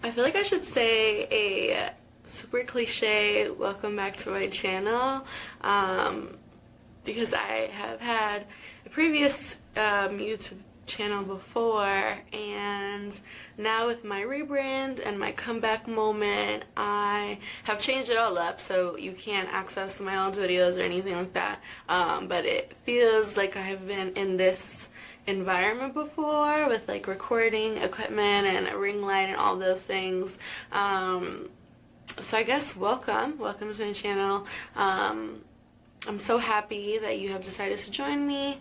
I feel like I should say a super cliche welcome back to my channel, because I have had a previous YouTube channel before, and now with my rebrand and my comeback moment, I have changed it all up so you can't access my old videos or anything like that, but it feels like I have been in this environment before with like recording equipment and a ring light and all those things. So I guess welcome to my channel. I'm so happy that you have decided to join me.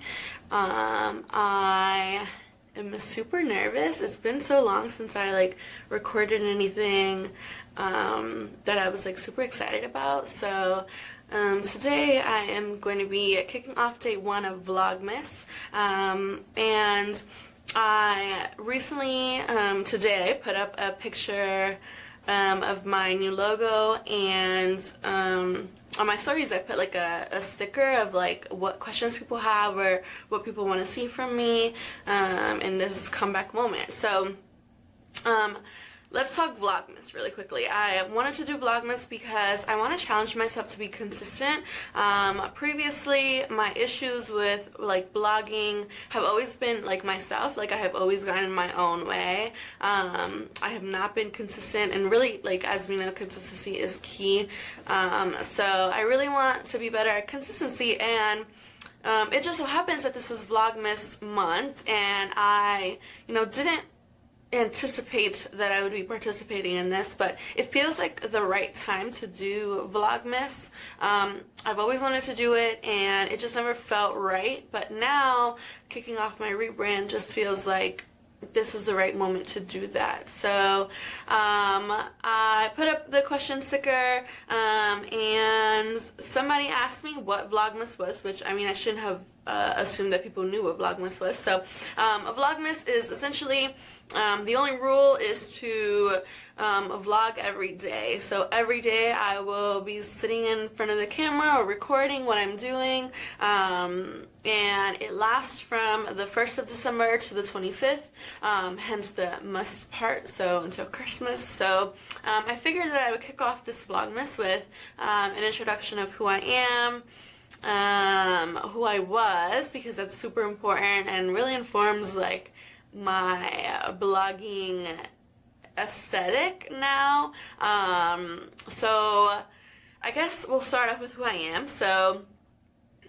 I am super nervous. It's been so long since I like recorded anything that I was like super excited about. So today I am going to be kicking off day 1 of Vlogmas, and I recently today I put up a picture of my new logo, and on my stories I put like a sticker of like what questions people have or what people want to see from me in this comeback moment. So let's talk Vlogmas really quickly. I wanted to do Vlogmas because I want to challenge myself to be consistent. Previously, my issues with like blogging have always been like myself. Like I have always gotten in my own way. I have not been consistent, and really, like as we know, consistency is key. So I really want to be better at consistency, and it just so happens that this is Vlogmas month, and I, didn't anticipate that I would be participating in this, but it feels like the right time to do Vlogmas. I've always wanted to do it, and it just never felt right, but now kicking off my rebrand just feels like this is the right moment to do that. So I put up the question sticker, and somebody asked me what Vlogmas was, which I mean I shouldn't have assumed that people knew what Vlogmas was. So a Vlogmas is essentially the only rule is to vlog every day. So every day I will be sitting in front of the camera or recording what I'm doing, and it lasts from the 1st of December to the 25th, hence the must part, so until Christmas. So I figured that I would kick off this Vlogmas with an introduction of who I am, who I was, because that's super important and really informs like my blogging aesthetic now. So I guess we'll start off with who I am. So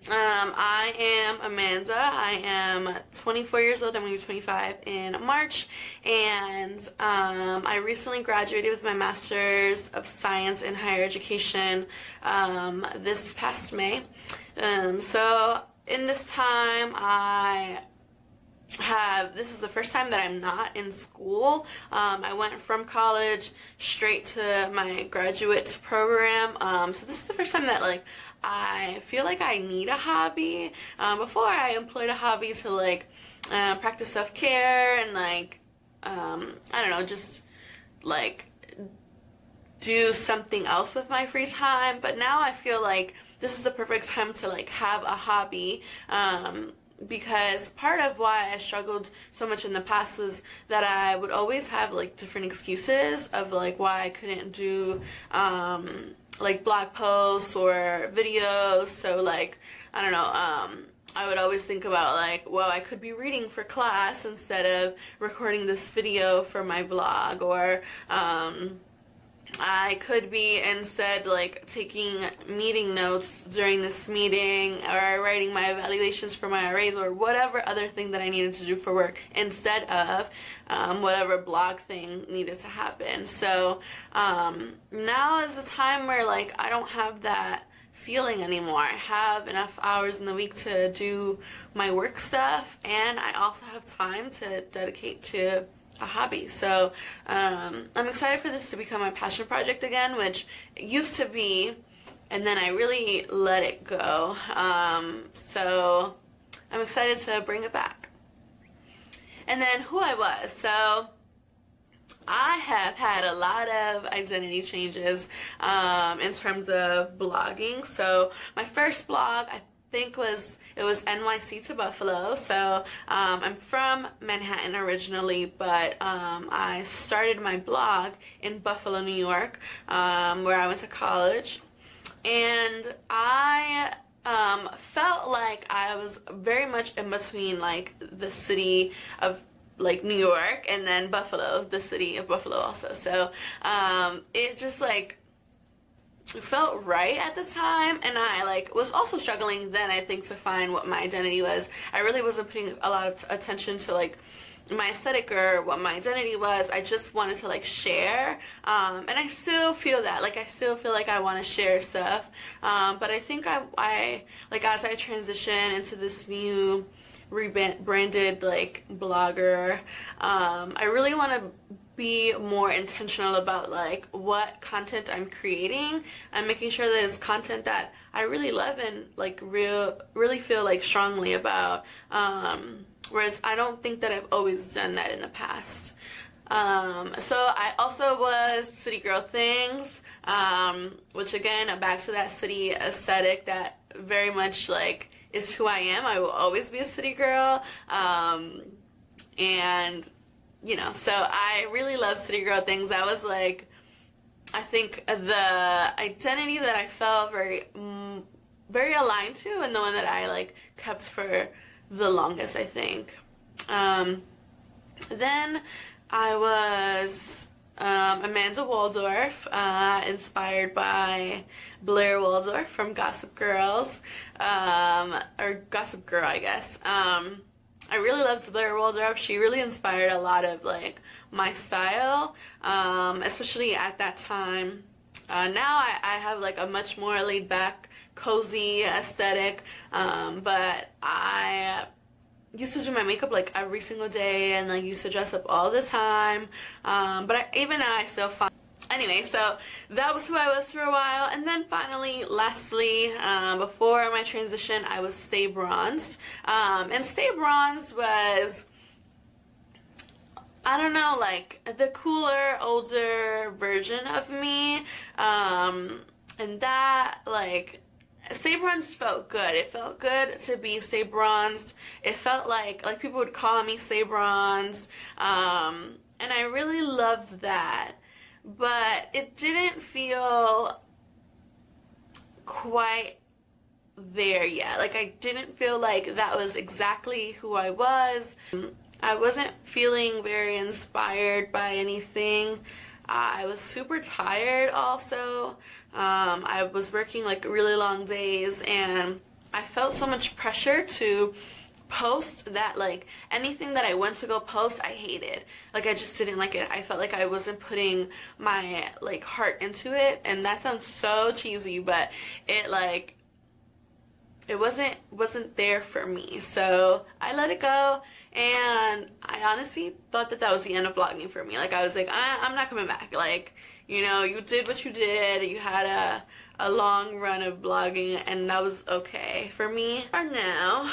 I am Amanda. I am 24 years old. I'm going to be 25 in March, and I recently graduated with my Master's of Science in Higher Education this past May. So in this time this is the first time that I'm not in school. I went from college straight to my graduate program. So this is the first time that like I feel like I need a hobby. Before I employed a hobby to like practice self-care and like I don't know, just like do something else with my free time. But now I feel like this is the perfect time to like have a hobby, because part of why I struggled so much in the past was that I would always have like different excuses of like why I couldn't do like blog posts or videos. So like I don't know, I would always think about like, well, I could be reading for class instead of recording this video for my vlog, or I could be instead like taking meeting notes during this meeting, or writing my evaluations for my arrays, or whatever other thing that I needed to do for work, instead of whatever blog thing needed to happen. So now is the time where like I don't have that feeling anymore. I have enough hours in the week to do my work stuff, and I also have time to dedicate to a hobby. So I'm excited for this to become my passion project again, which it used to be, and then I really let it go. So I'm excited to bring it back. And then who I was. So I have had a lot of identity changes in terms of blogging. So my first blog, I think, was It was NYC to Buffalo. So I'm from Manhattan originally, but I started my blog in Buffalo, New York, where I went to college. And I felt like I was very much in between like the city of like New York and then Buffalo, the city of Buffalo also. So it just like felt right at the time, and I like was also struggling then, I think, to find what my identity was. I really wasn't putting a lot of attention to like my aesthetic or what my identity was. I just wanted to like share, and I still feel that, like I still feel like I want to share stuff, but I think I like as I transition into this new rebranded like blogger, I really want to be more intentional about like what content I'm creating and making sure that it's content that I really love and like really feel like strongly about, whereas I don't think that I've always done that in the past. So I also was City Girl Things, which again, back to that city aesthetic that very much like is who I am. I will always be a city girl, and you know, so I really love City Girl Things. That was like, I think the identity that I felt very aligned to, and the one that I like kept for the longest, I think. Then I was Amanda Waldorf, inspired by Blair Waldorf from Gossip Girls, or Gossip Girl, I guess. I really loved Blair Waldorf. She really inspired a lot of like my style, especially at that time. Now I have like a much more laid back, cozy aesthetic, but I used to do my makeup like every single day and like used to dress up all the time, but even now I still find. Anyway, so that was who I was for a while, and then finally, lastly, before my transition, I was Stay Bronzed, and Stay Bronzed was, I don't know, like the cooler, older version of me, and that, like, Stay Bronzed felt good. It felt good to be Stay Bronzed. It felt like people would call me Stay Bronzed, and I really loved that. But it didn't feel quite there yet. Like I didn't feel like that was exactly who I was. I wasn't feeling very inspired by anything. I was super tired also. I was working like really long days, and I felt so much pressure to post that like anything that I went to go post I hated. Like I just didn't like it. I felt like I wasn't putting my like heart into it, and that sounds so cheesy, but it like it wasn't there for me. So I let it go, and I honestly thought that was the end of vlogging for me. Like I was like, I'm not coming back. Like, you know, you did what you did. You had a long run of blogging, and that was okay for me. For now,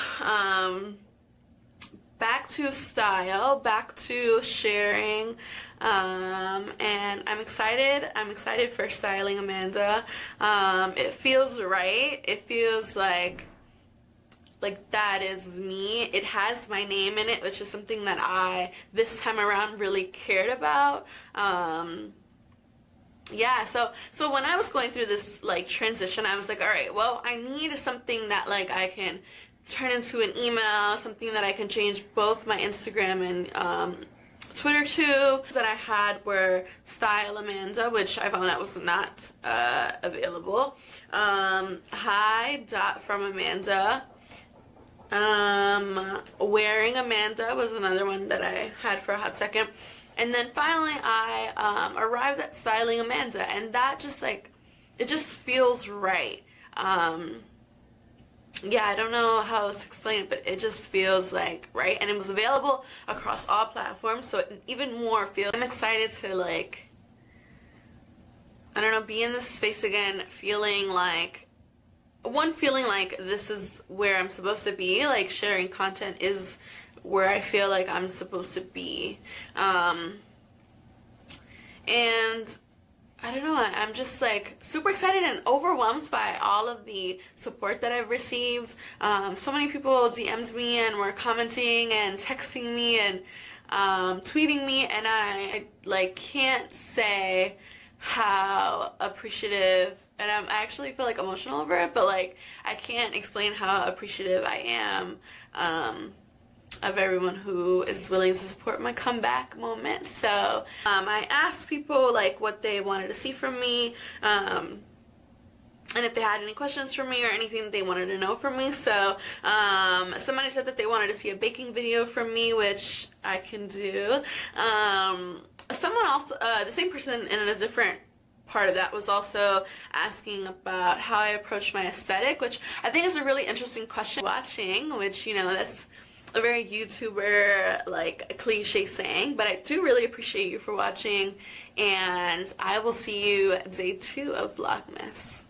back to style, back to sharing, and I'm excited for styling Amanda. It feels right. It feels like that is me. It has my name in it, which is something that I this time around really cared about. Yeah, so when I was going through this like transition, I was like, all right, well, I need something that like I can turn into an email, something that I can change both my Instagram and Twitter to. That I had were Style Amanda, which I found out was not available. Hi from Amanda. Wearing Amanda was another one that I had for a hot second. And then finally I arrived at Styling Amanda, and that just like, it just feels right. Yeah, I don't know how else to explain it, but it just feels like right, and it was available across all platforms, so it even more feels. I'm excited to like, I don't know, be in this space again, feeling like this is where I'm supposed to be. Like sharing content is where I feel like I'm supposed to be, and I don't know, I'm just like super excited and overwhelmed by all of the support that I've received. So many people DM'd me and were commenting and texting me and tweeting me, and I like can't say how appreciative, and I actually feel like emotional over it, but like I can't explain how appreciative I am of everyone who is willing to support my comeback moment. So I asked people like what they wanted to see from me, and if they had any questions for me or anything that they wanted to know from me. So somebody said that they wanted to see a baking video from me, which I can do. Someone else, the same person in a different part of that, was also asking about how I approach my aesthetic, which I think is a really interesting question. Watching, which, you know, that's a very YouTuber like a cliche saying, but I do really appreciate you for watching, and I will see you day 2 of Vlogmas.